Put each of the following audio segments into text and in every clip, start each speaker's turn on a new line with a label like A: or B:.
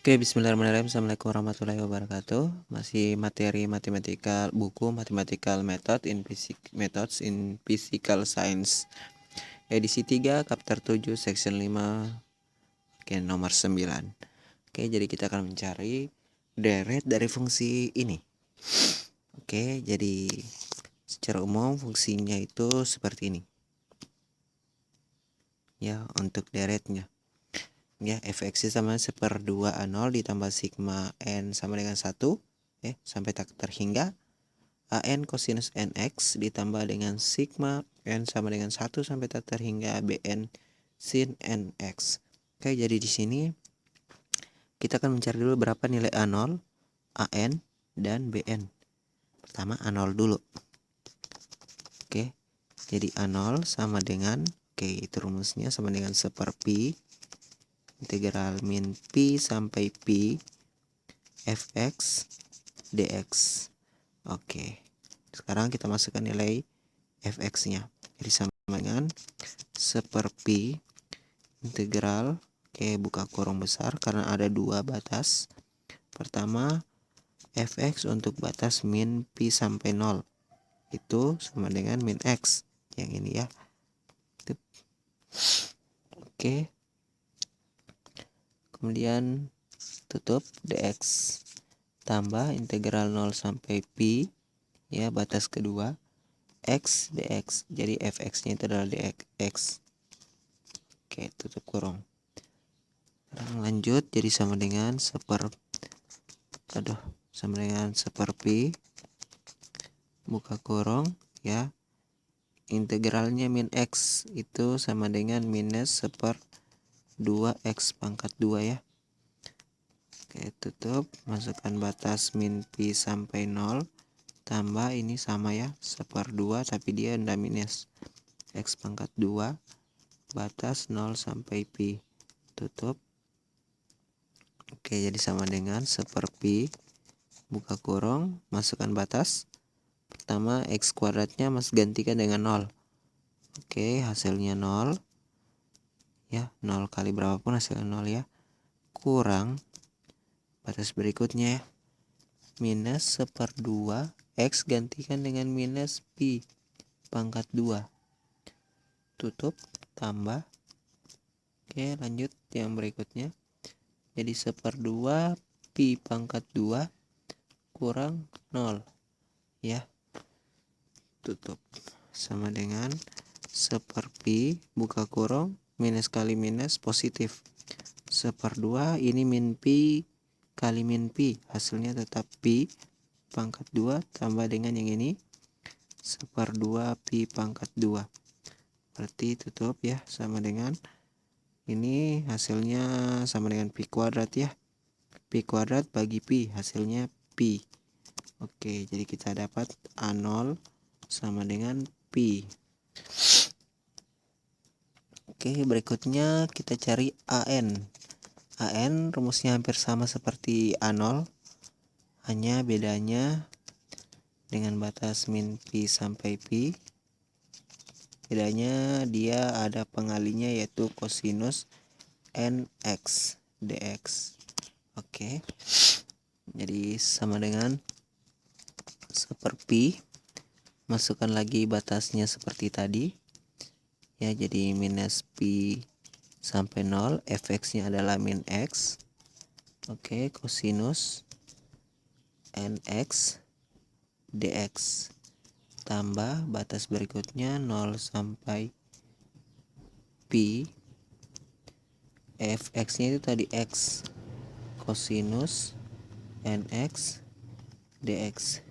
A: Oke, bismillahirrahmanirrahim. Assalamualaikum warahmatullahi wabarakatuh. Masih materi matematikal, buku Mathematical Methods in Physical Science. Edisi 3, chapter 7, section 5, oke, nomor 9. Oke, jadi kita akan mencari deret dari fungsi ini. Oke, jadi secara umum fungsinya itu seperti ini. Ya, untuk deretnya. Ya, fx sama 1/2 A0 ditambah sigma n sama dengan 1 sampai tak terhingga an cosinus nx ditambah dengan sigma n sama dengan 1 sampai tak terhingga bn sin nx. Oke, jadi di sini kita akan mencari dulu berapa nilai A0, an dan bn. Pertama A0 dulu. Oke, jadi A0 sama dengan, itu rumusnya sama dengan 1/pi integral min pi sampai pi fx dx. Oke, sekarang kita masukkan nilai fx nya, jadi sama dengan 1/pi integral, buka kurung besar karena ada dua batas. Pertama, fx untuk batas min pi sampai 0 itu sama dengan min x, yang ini ya. Oke, kemudian tutup dx tambah integral 0 sampai pi, ya, batas kedua x dx, jadi fx nya itu adalah dx. Oke, tutup kurung. Sekarang lanjut, jadi sama dengan 1/pi buka kurung, ya, integralnya min x itu sama dengan minus 1/2 x pangkat 2 ya. Oke, tutup, masukkan batas min pi sampai 0 tambah ini sama ya, 1/2 tapi dia ndak minus x pangkat 2 batas 0 sampai pi, tutup. Oke, jadi sama dengan 1/pi buka kurung, masukkan batas. Pertama x kuadratnya mas gantikan dengan 0. Oke, hasilnya 0 ya, 0 kali berapapun hasilnya 0 ya, kurang batas berikutnya ya, minus 1/2 x gantikan dengan minus pi pangkat 2, tutup, tambah. Oke, lanjut yang berikutnya, jadi 1/2 pi pangkat 2 kurang 0 ya, tutup, sama dengan 1/pi buka kurung, minus kali minus positif, 1/2 ini min pi kali min pi, hasilnya tetap pi pangkat 2 tambah dengan yang ini 1/2 pi pangkat 2, berarti tutup ya, sama dengan ini hasilnya sama dengan pi kuadrat ya, pi kuadrat bagi pi hasilnya pi. Oke, jadi kita dapat A0 sama dengan pi. Oke, berikutnya kita cari AN. AN rumusnya hampir sama seperti A0, hanya bedanya dengan batas min pi sampai pi. Bedanya dia ada pengalinya yaitu cosinus nx dx. Oke, jadi sama dengan 1/pi, masukkan lagi batasnya seperti tadi ya, jadi minus pi sampai 0, fx nya adalah min x. Oke, cosinus nx dx tambah batas berikutnya 0 sampai pi, fx nya itu tadi x, cosinus nx dx.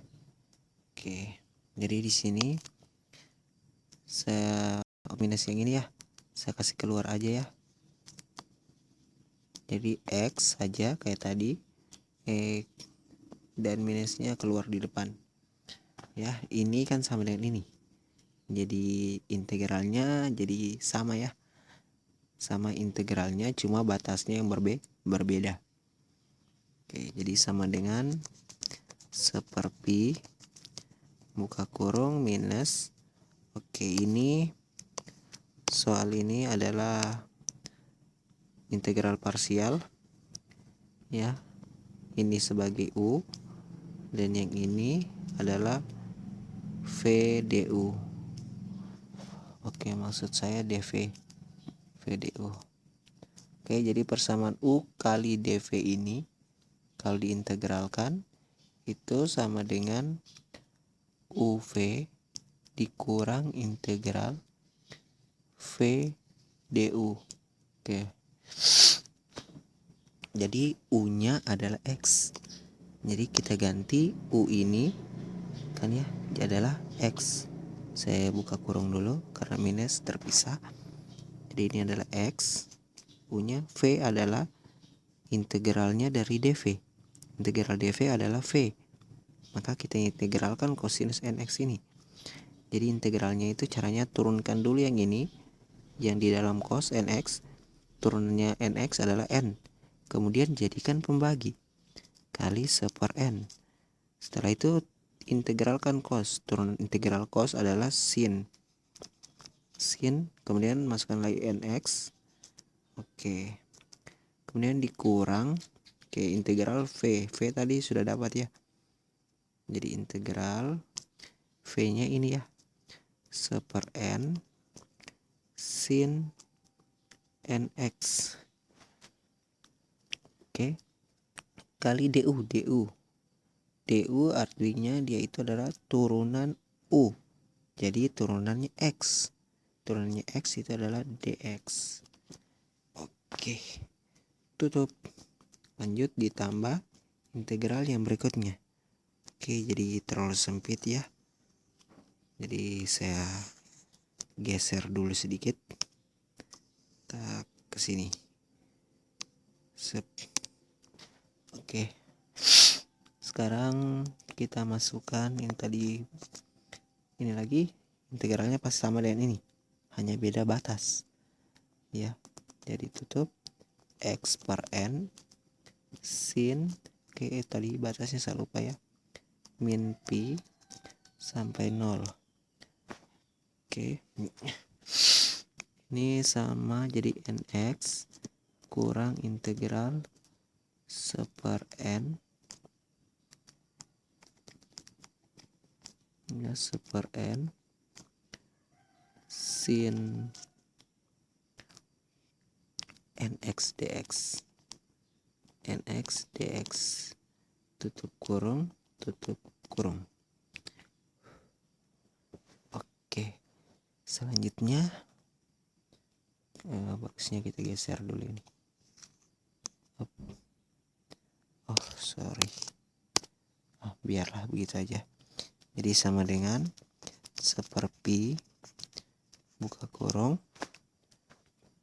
A: Oke, jadi di sini saya minus yang ini ya, saya kasih keluar aja ya, jadi x saja kayak tadi, dan minusnya keluar di depan ya. Ini kan sama dengan ini, jadi integralnya jadi sama ya, sama integralnya, cuma batasnya yang berbeda. Oke, jadi sama dengan 1/pi buka kurung minus, ini soal ini adalah integral parsial ya, ini sebagai U, dan yang ini adalah VDU. Oke, maksud saya DV, VDU. Oke, jadi persamaan U kali DV ini kalau diintegralkan itu sama dengan UV dikurang integral VDU. Oke. Jadi U-nya adalah X. Jadi kita ganti U ini kan ya adalah X. Saya buka kurung dulu karena minus terpisah. Jadi ini adalah X. U-nya V adalah integralnya dari DV. Integral DV adalah V. Maka kita integralkan kosinus NX ini. Jadi integralnya itu caranya turunkan dulu yang ini, yang di dalam cos NX, turunannya NX adalah N. Kemudian jadikan pembagi kali 1/N. Setelah itu integralkan cos. Turunan integral cos adalah sin. Kemudian masukkan lagi NX. Oke. Kemudian dikurang ke integral V. V tadi sudah dapat ya. Jadi integral V-nya ini ya. 1/N sin NX. Oke. Kali DU. DU artinya dia itu adalah turunan U. Jadi turunannya X. Turunannya X itu adalah DX. Oke. Tutup. Lanjut ditambah integral yang berikutnya. Oke, jadi terlalu sempit ya. Jadi saya geser dulu sedikit. Kita ke sini. Sep. Oke. Sekarang kita masukkan yang tadi ini lagi, integralnya pasti sama dengan ini. Hanya beda batas. Ya. Jadi tutup X/N sin tadi batasnya saya lupa ya. Min pi sampai 0. Oke. Ini sama jadi NX kurang integral 1/N ya 1/N sin NX dx tutup kurung. Oke, selanjutnya boxnya kita geser dulu ini. Oh sorry, biarlah begitu aja. Jadi sama dengan 1/pi buka kurung.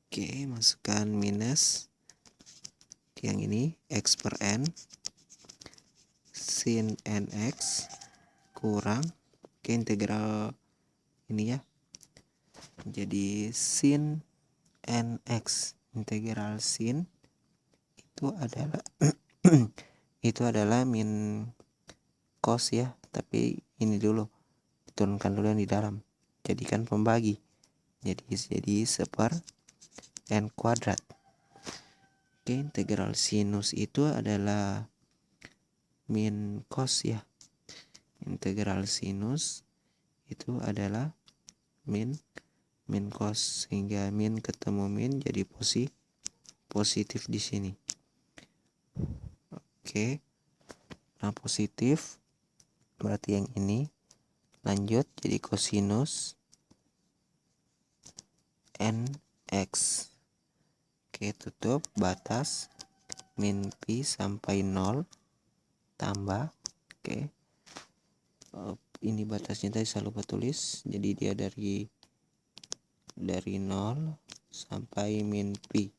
A: Oke, masukkan minus yang ini X/N sin NX kurang ke integral ini ya. Jadi sin NX, integral sin itu adalah itu adalah min cos ya, tapi ini dulu turunkan dulu yang di dalam, jadikan pembagi. Jadi 1/n kuadrat. Oke, integral sinus itu adalah min cos ya. Integral sinus itu adalah min cos, sehingga min ketemu min jadi positif di sini. Oke. Nah, positif berarti yang ini lanjut jadi kosinus NX. Oke, tutup batas min pi sampai 0 tambah. Oke. Ini batasnya tadi saya lupa tulis. Jadi dia dari 0 sampai min pi.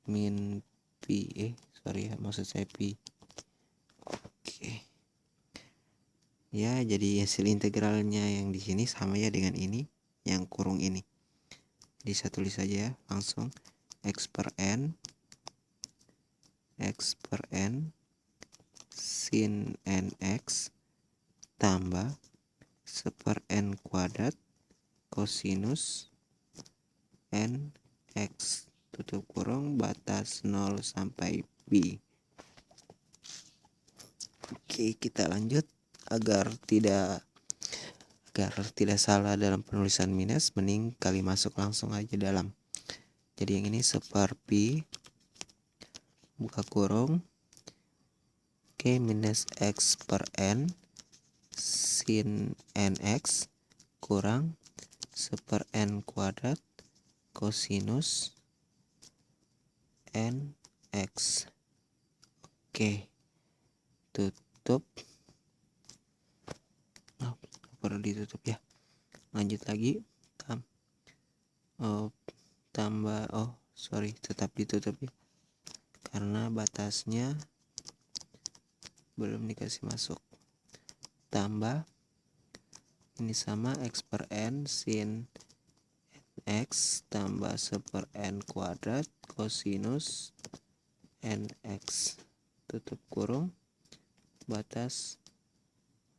A: Min pi sorry ya, maksud saya pi. Oke. Ya, jadi hasil integralnya yang di sini sama ya dengan ini, yang kurung ini. Jadi saya tulis saja ya, langsung X/N sin NX tambah 1/n kuadrat kosinus NX. tutup kurung, batas 0 sampai pi. Oke, kita lanjut. Agar tidak salah dalam penulisan minus, mending kali masuk langsung aja dalam. Jadi yang ini seper pi, buka kurung, oke, minus x per n sin nx kurang seper n kuadrat kosinus nx. Oke, tutup. Perlu ditutup ya. Lanjut lagi. Tetap ditutup ya, karena batasnya belum dikasih masuk. Tambah ini sama x per n sin nx tambah seper n kuadrat kosinus nx, tutup kurung, batas.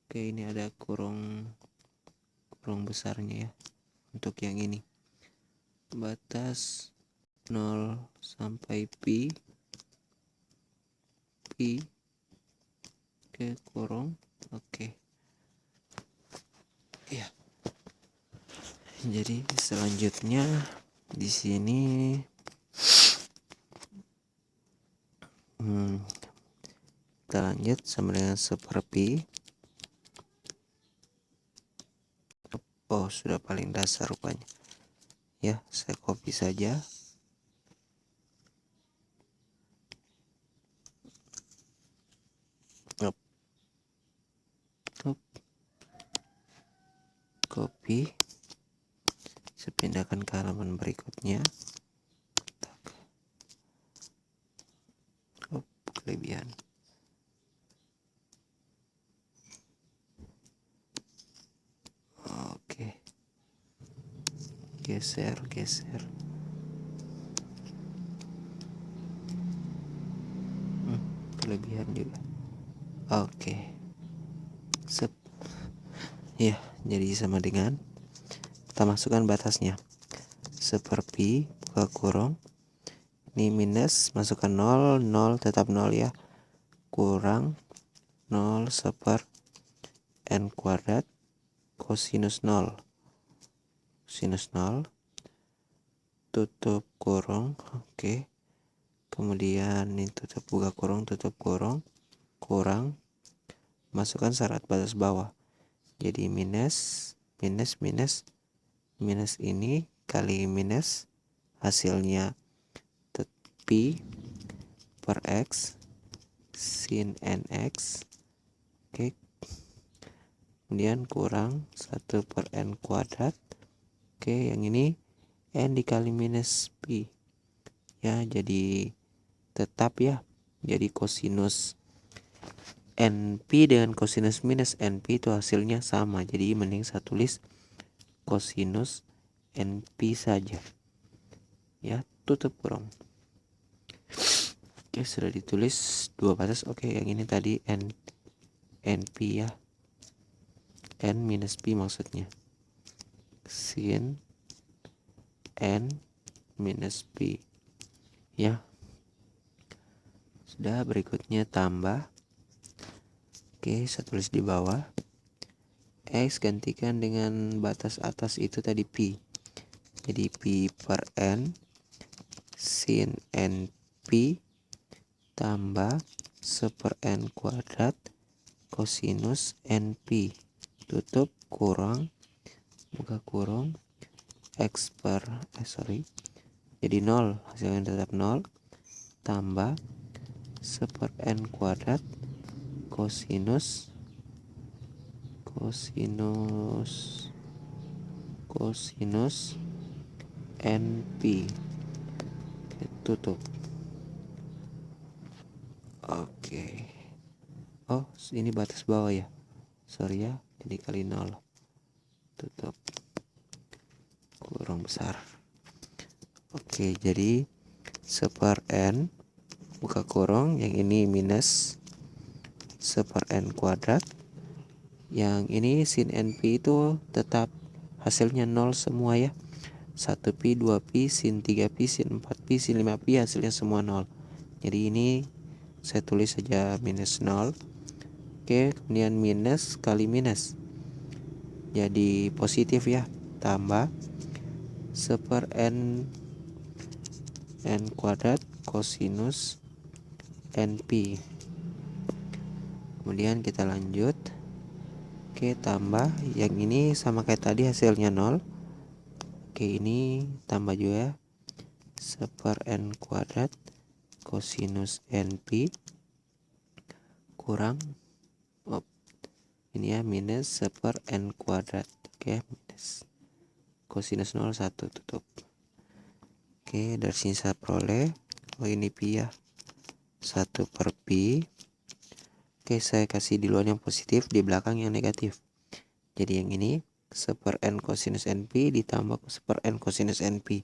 A: Oke, ini ada kurung besarnya ya untuk yang ini. Batas 0 sampai pi ke kurung. Oke. Ya. Jadi selanjutnya di sini kita lanjut sama dengan seper pi. Oh, sudah paling dasar rupanya. Ya, saya copy saja. Copy. Saya pindahkan ke halaman berikutnya. Kelebihan. Oke. Geser. Kelebihan juga. Oke. Ya, jadi sama dengan kita masukkan batasnya. Seper pi, buka kurung. Ini minus, masukkan 0 tetap 0 ya. Kurang 0 seper n kuadrat kosinus 0. Sinus 0. Tutup kurung. Oke. Kemudian ini buka kurung, tutup kurung. Kurang. Masukkan syarat batas bawah. Jadi minus ini kali minus, hasilnya pi per x sin nx. Oke. Kemudian kurang 1 per n kuadrat. Oke, yang ini n dikali minus pi. Ya, jadi tetap ya. Jadi kosinus np dengan kosinus minus np itu hasilnya sama. Jadi mending saya tulis kosinus np saja. Ya, tutup kurung. Oke, sudah ditulis dua batas. Oke, yang ini tadi np ya. N minus pi maksudnya. Sin n minus pi. Ya. Sudah, berikutnya tambah. Oke, saya tulis di bawah. X gantikan dengan batas atas itu tadi pi. Jadi pi per n sin np tambah seper n kuadrat kosinus np. Tutup kurang, buka kurung, x per jadi 0, hasilnya tetap 0 tambah seper n kuadrat kosinus np. Tutup. Oke. Oh, ini batas bawah ya. Sorry ya, jadi kali 0. Tutup kurung besar. Oke, jadi seper n, buka kurung, yang ini minus seper n kuadrat. Yang ini sin np itu tetap hasilnya 0 semua ya. 1pi, 2pi, sin 3pi, sin 4pi, sin 5pi, hasilnya semua 0. Jadi ini saya tulis saja minus 0. Oke, kemudian minus kali minus jadi positif ya, tambah 1/n kuadrat kosinus np. Kemudian kita lanjut. Oke, tambah yang ini sama kayak tadi hasilnya 0. Oke, ini tambah juga 1/n kuadrat kosinus np kurang ini ya, minus 1/n kuadrat. Oke, minus kosinus 0 1 tutup. Oke, dari sini saya peroleh ini pi ya, 1/pi. Oke, saya kasih di luar yang positif, di belakang yang negatif. Jadi yang ini 1/n kosinus np ditambah 1/n kosinus np,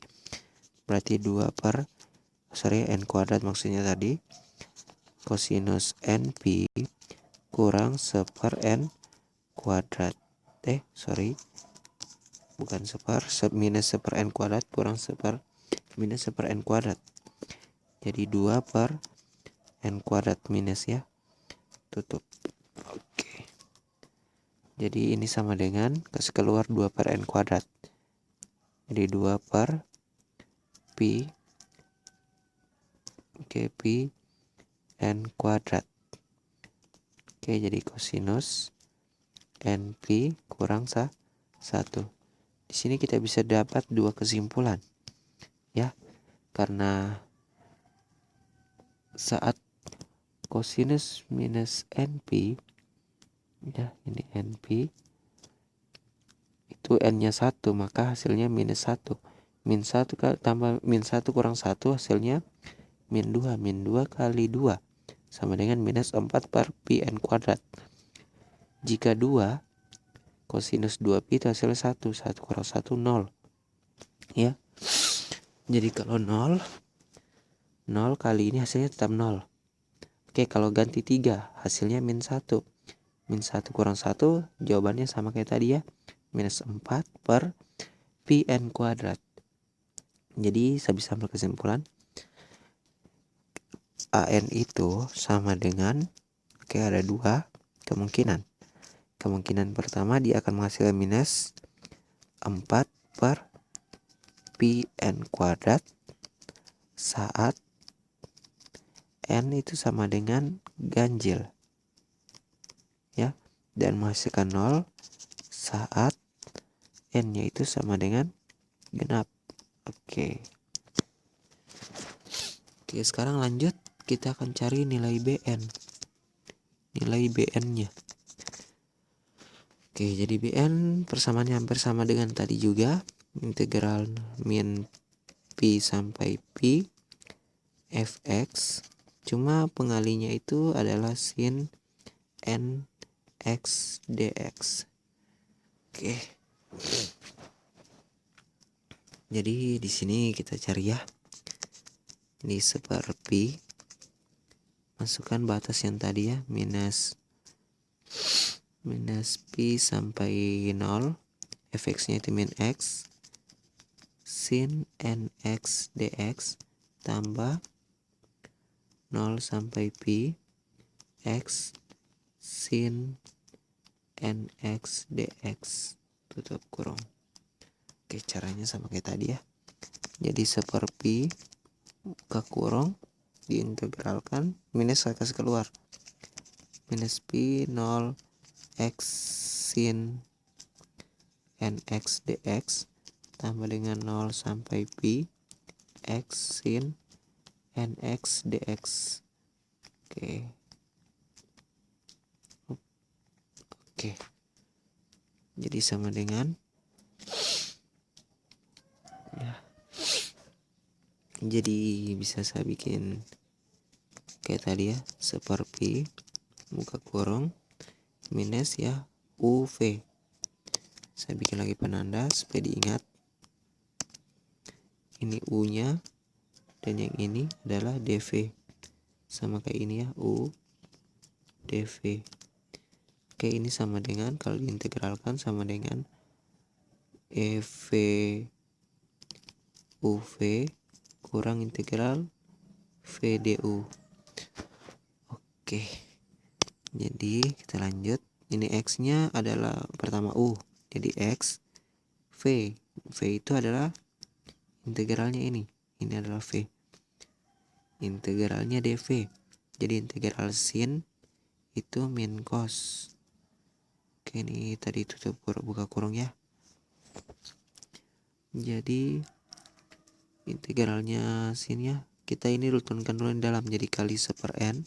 A: berarti n kuadrat maksudnya tadi, kosinus np kurang 1/n kuadrat. Bukan minus 1/n kuadrat kurang minus 1/n kuadrat. Jadi 2/n kuadrat minus ya, tutup. Oke. Jadi ini sama dengan kasih keluar 2/n kuadrat. Jadi 2/pi. Oke, pi n kuadrat. Oke, jadi kosinus np kurang 1. Di sini kita bisa dapat dua kesimpulan ya, karena saat kosinus minus np ya, ini np itu n-nya 1, maka hasilnya minus 1. Min 1 tambah min 1 kurang 1 hasilnya min 2. Min 2 kali 2 sama dengan minus 4/pi n kuadrat. Jika 2 kosinus 2pi itu hasilnya 1. 1 kurang 1 0 ya. Jadi kalau 0 kali ini hasilnya tetap 0. Oke, kalau ganti 3 hasilnya min 1. Min 1 kurang 1 jawabannya sama kayak tadi ya, minus 4/pi n kuadrat. Jadi saya bisa ambil kesimpulan an itu sama dengan, oke, ada dua kemungkinan. Kemungkinan pertama dia akan menghasilkan minus 4/pi n kuadrat saat n itu sama dengan ganjil ya, dan menghasilkan 0 saat n-nya itu sama dengan genap. Oke, sekarang lanjut, kita akan cari nilai bn. Nilai bn-nya. Oke, jadi bn persamaannya hampir sama dengan tadi juga, integral min pi sampai pi fx, cuma pengalinya itu adalah sin nx dx. Oke. Jadi di sini kita cari ya. Ini 1/pi. Masukkan batas yang tadi ya, minus pi sampai 0. Fx-nya itu min x sin nx dx tambah 0 sampai pi x sin nx dx tutup kurung. Oke, caranya sama kayak tadi ya. Jadi 1/pi ke kurung diintegralkan, minus saya kasih keluar, minus pi 0 x sin nx dx tambah dengan 0 sampai pi x sin nx dx. Oke. Jadi sama dengan ya. Jadi bisa saya bikin kayak tadi ya, 1/pi buka kurung minus ya UV. Saya bikin lagi penanda supaya diingat. Ini U-nya dan yang ini adalah DV. Sama kayak ini ya, U DV. Oke, ini sama dengan, kalau diintegralkan sama dengan EV UV kurang integral V du. Oke, jadi kita lanjut. Ini X nya adalah pertama U, jadi X V itu adalah integralnya ini adalah V, integralnya dV, jadi integral sin itu min cos. Oke, ini tadi tutup buka kurung ya. Jadi integralnya sinnya kita ini rutunkan dulu di dalam, jadi kali 1/n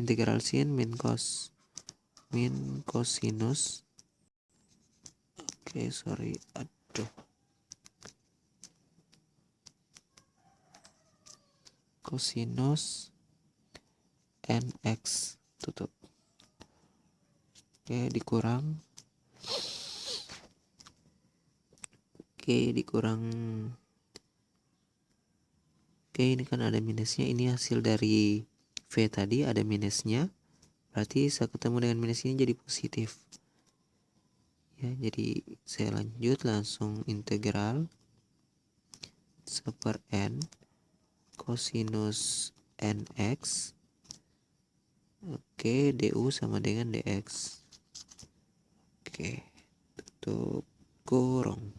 A: integral sin min cosinus. Oke, sorry, cosinus nx tutup. Oke, dikurang ini kan ada minusnya, ini hasil dari V tadi ada minusnya, berarti saya ketemu dengan minus ini jadi positif ya. Jadi saya lanjut langsung integral 1/n cosinus nx. Oke, du sama dengan dx. Oke, tutup kurung.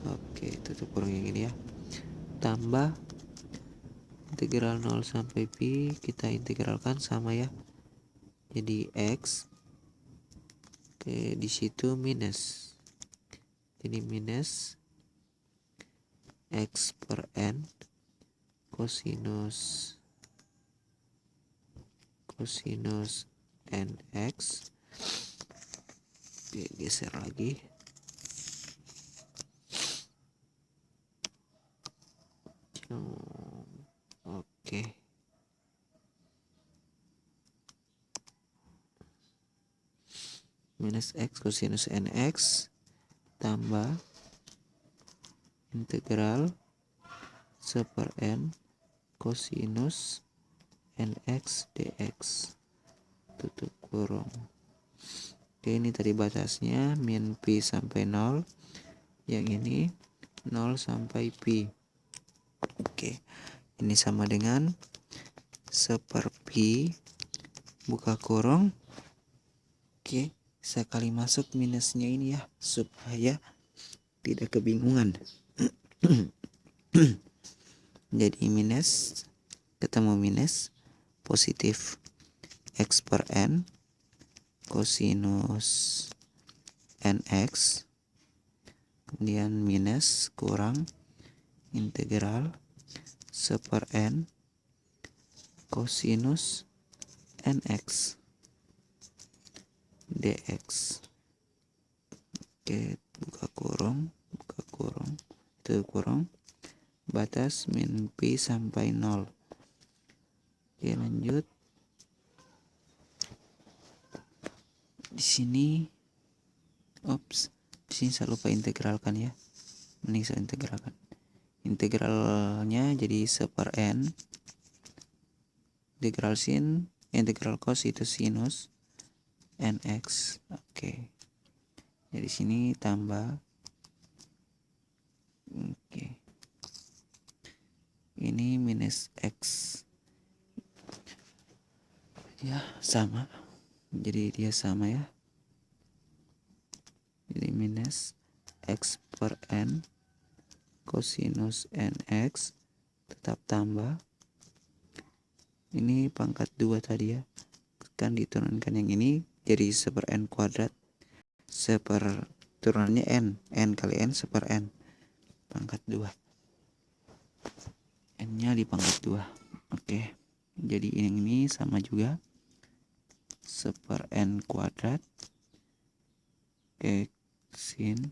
A: Oke, tutup kurung yang ini ya. Tambah integral 0 sampai pi, kita integralkan sama ya. Jadi x. Oke, di situ minus. Jadi minus x/n cosinus nx. Oke, geser lagi. Oke. Minus x cosinus nx tambah integral 1/n cosinus nx dx. Tutup kurung. Oke, ini tadi batasnya min pi sampai 0. Yang ini 0 sampai pi. Oke, ini sama dengan 1/pi buka kurung. Oke, saya kali masuk minusnya ini ya, supaya tidak kebingungan. Jadi minus ketemu minus, positif x/n cosinus nx, kemudian minus kurang integral 1/n cosinus nx dx. Oke, buka kurung, tutup kurung, batas min pi sampai 0. Oke, lanjut. Di sini saya lupa integralkan ya. Mending saya integralkan. Integralnya jadi 1/n integral cos itu sinus nx. Oke. Jadi sini tambah. Oke. Ini minus x. Ya, sama. Jadi dia sama ya. Jadi minus x/n cosinus nx tetap tambah. Ini pangkat 2 tadi ya. Kan diturunkan yang ini jadi 1/n kuadrat. Turunannya n kali n 1/n. Pangkat 2. N-nya di pangkat 2. Oke. Jadi ini sama juga 1/n kuadrat sin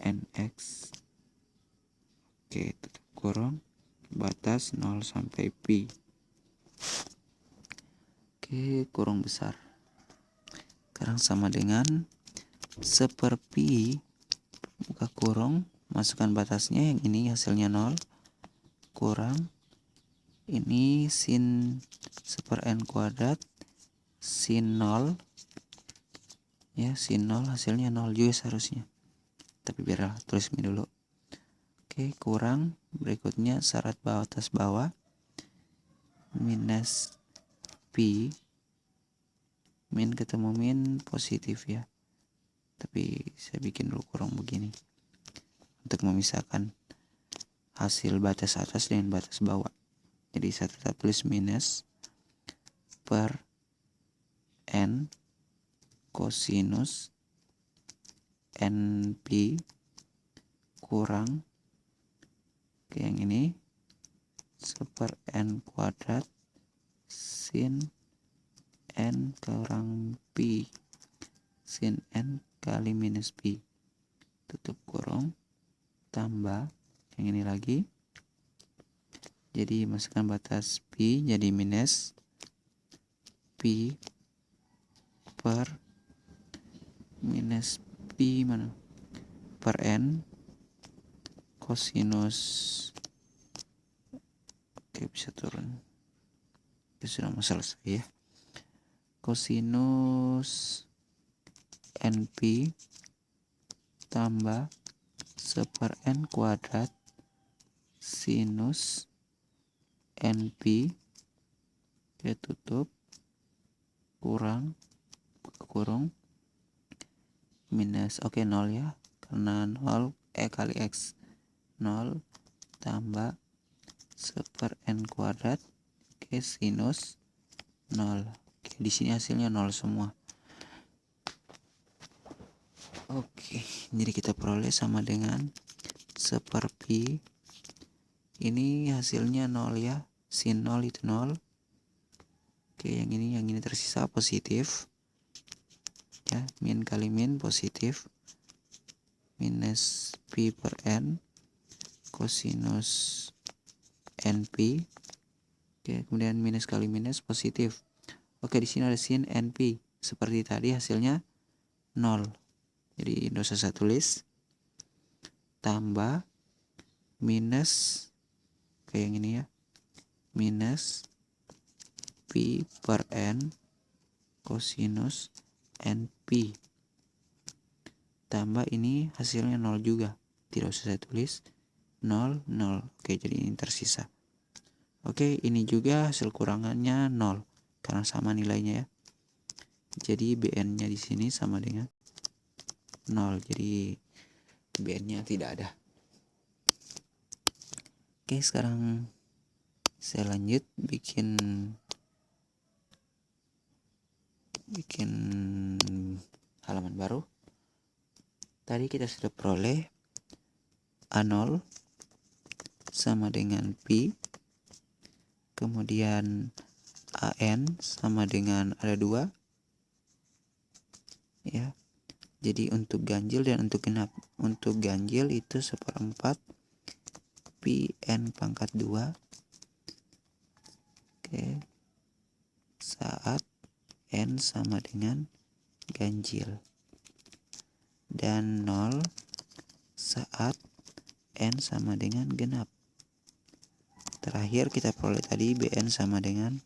A: nx. Oke, tutup kurung, batas 0 sampai pi. Oke, kurung besar. Sekarang sama dengan 1/pi buka kurung, masukkan batasnya, yang ini hasilnya 0 kurang ini sin 1/n kuadrat sin 0 ya, sin 0 hasilnya 0 juga seharusnya. tapi biarlah tulis min dulu. Oke, kurang berikutnya syarat batas bawah minus pi, min ketemu min positif ya, tapi saya bikin dulu kurang begini untuk memisahkan hasil batas atas dengan batas bawah. Jadi saya tetap tulis minus per n kosinus np kurang ke yang ini seper n kuadrat sin n kurang pi, sin n kali minus pi, tutup kurung, tambah yang ini lagi. Jadi masukkan batas pi jadi minus pi per minus pi mana per n kosinus, oke bisa turun, itu sudah mau selesai ya, kosinus np tambah seper n kuadrat sinus np, oke tutup kurang kurung minus, oke 0 ya, karena 0 kali x 0 tambah seper n kuadrat ke sinus 0. Oke, di sini hasilnya 0 semua. Oke, jadi kita peroleh sama dengan seper pi. Ini hasilnya 0 ya, sin 0 itu 0. Oke, yang ini tersisa positif. Ya, min kali min positif. Minus pi per n kosinus np. Oke, kemudian minus kali minus positif. Oke, di sini ada sin np. Seperti tadi hasilnya 0. Jadi tidak usah saya tulis. Tambah minus kayak yang ini ya. Minus pi per n kosinus np. Tambah ini hasilnya 0 juga. Tidak usah saya tulis. 0, 0. Oke, jadi ini tersisa. Oke, ini juga hasil kurangannya 0 karena sama nilainya ya. Jadi BN-nya di sini sama dengan 0. Jadi BN-nya tidak ada. Oke, sekarang saya lanjut bikin halaman baru. Tadi kita sudah peroleh A0 sama dengan pi. Kemudian AN sama dengan ada 2. Ya. Jadi untuk ganjil dan untuk genap. Untuk ganjil itu 1/4 pi n pangkat 2. Oke. Saat n sama dengan ganjil. Dan 0 saat n sama dengan genap. Terakhir kita peroleh tadi BN sama dengan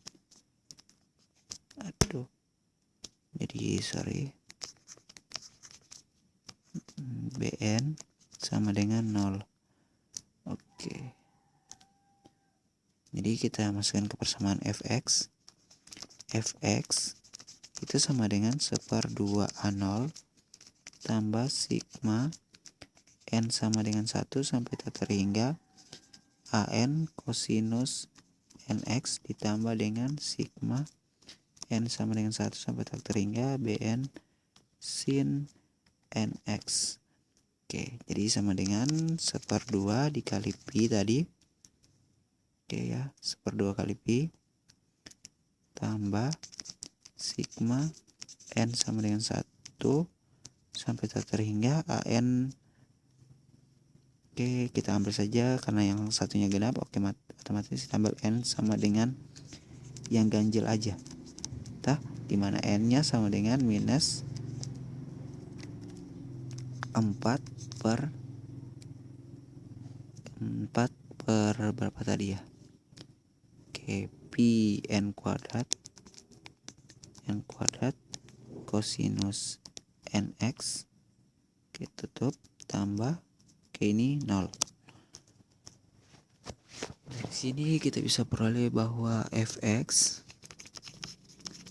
A: BN sama dengan 0. Oke. Jadi kita masukkan ke persamaan fx. Fx itu sama dengan 1/2 A0 tambah sigma n sama dengan 1 sampai tak terhingga AN kosinus NX ditambah dengan sigma N sama dengan 1 sampai tak terhingga BN sin NX. Oke, jadi sama dengan 1/2 dikali pi tadi. Oke ya, 1/2 kali pi tambah sigma N sama dengan 1 sampai tak terhingga AN. Oke, kita ambil saja karena yang satunya genap. Oke, otomatis tambah N sama dengan yang ganjil aja. Dimana N-nya sama dengan minus 4/4 berapa tadi ya? Oke, pi n kuadrat kosinus nx. Oke, tutup tambah, oke ini 0. Dari sini kita bisa peroleh bahwa fx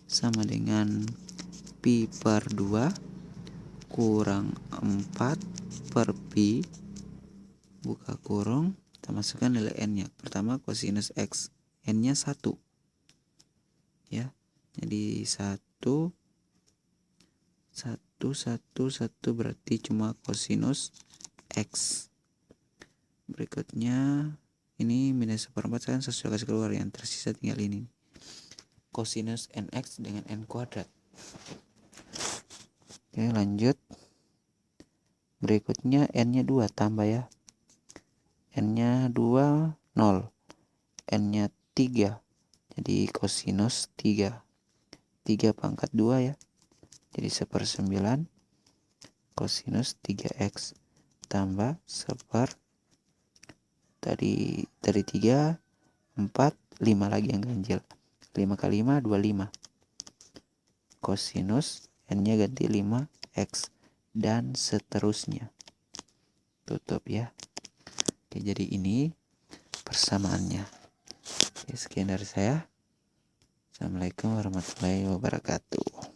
A: sama dengan pi per 2 kurang 4 per pi buka kurung, kita masukkan nilai n nya. Pertama kosinus x, n nya 1 ya, jadi 1 berarti cuma kosinus x. Berikutnya ini minus 1/4 kan sesuai kasih keluar, yang tersisa tinggal ini kosinus nx dengan n kuadrat. Oke lanjut, berikutnya n nya 2 tambah ya, n nya 2 0, n nya 3 jadi kosinus 3 pangkat 2 ya, jadi 1/9 kosinus 3x tambah 1 tadi 3 4 5 lagi yang ganjil, 5 kali 5 25 kosinus n nya ganti 5x dan seterusnya, tutup ya. Oke, jadi ini persamaannya. Oke, sekian dari saya. Assalamualaikum warahmatullahi wabarakatuh.